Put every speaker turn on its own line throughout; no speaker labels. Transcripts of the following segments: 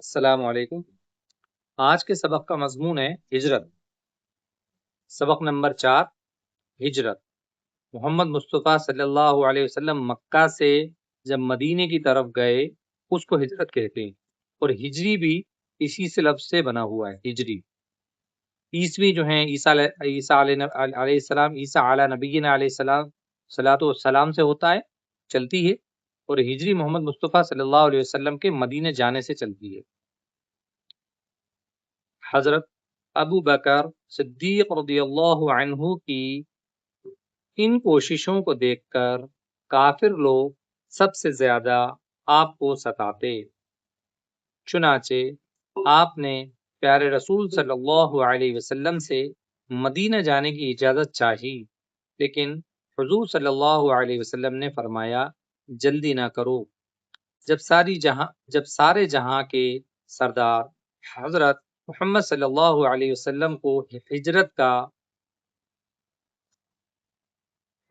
السلام علیکم۔ آج کے سبق کا مضمون ہے ہجرت۔ سبق نمبر 4، ہجرت۔ محمد مصطفیٰ صلی اللہ علیہ وسلم مکہ سے جب مدینے کی طرف گئے اس کو ہجرت کہتے ہیں، اور ہجری بھی اسی سے لفظ سے بنا ہوا ہے۔ ہجری عیسوی جو ہیں عیسیٰ علیہ السلام، عیسیٰ علی نبینا علیہ السلام صلاۃ والسلام سے ہوتا ہے، چلتی ہے، اور ہجری محمد مصطفیٰ صلی اللہ علیہ وسلم کے مدینے جانے سے چلتی ہے۔ حضرت ابو بکر صدیق رضی اللہ عنہ کی ان کوششوں کو دیکھ کر کافر لوگ سب سے زیادہ آپ کو ستاتے، چنانچہ آپ نے پیارے رسول صلی اللہ علیہ وسلم سے مدینہ جانے کی اجازت چاہی، لیکن حضور صلی اللہ علیہ وسلم نے فرمایا جلدی نہ کرو۔ جب سارے جہاں کے سردار حضرت محمد صلی اللہ علیہ وسلم کو ہجرت کا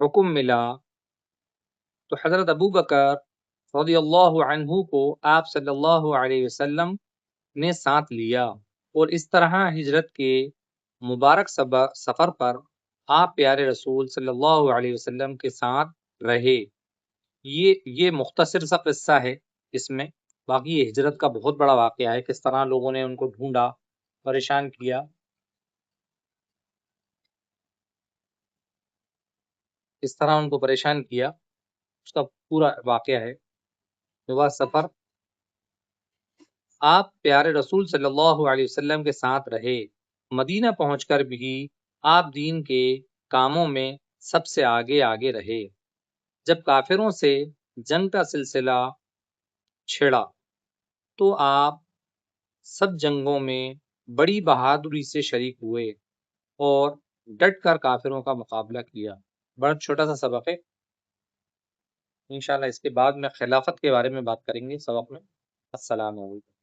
حکم ملا تو حضرت ابو بکر رضی اللہ عنہ کو آپ صلی اللہ علیہ وسلم نے ساتھ لیا، اور اس طرح ہجرت کے مبارک سفر پر آپ پیارے رسول صلی اللہ علیہ وسلم کے ساتھ رہے۔ یہ مختصر سا قصہ ہے اس میں، باقی یہ ہجرت کا بہت بڑا واقعہ ہے، کس طرح لوگوں نے ان کو ڈھونڈا، پریشان کیا، کس طرح ان کو پریشان کیا، اس کا پورا واقعہ ہے۔ سفر آپ پیارے رسول صلی اللہ علیہ وسلم کے ساتھ رہے، مدینہ پہنچ کر بھی آپ دین کے کاموں میں سب سے آگے رہے۔ جب کافروں سے جنگ کا سلسلہ چھڑا تو آپ سب جنگوں میں بڑی بہادری سے شریک ہوئے اور ڈٹ کر کافروں کا مقابلہ کیا۔ بڑا چھوٹا سا سبق ہے، انشاءاللہ اس کے بعد میں خلافت کے بارے میں بات کریں گے سبق میں۔ السلام علیکم۔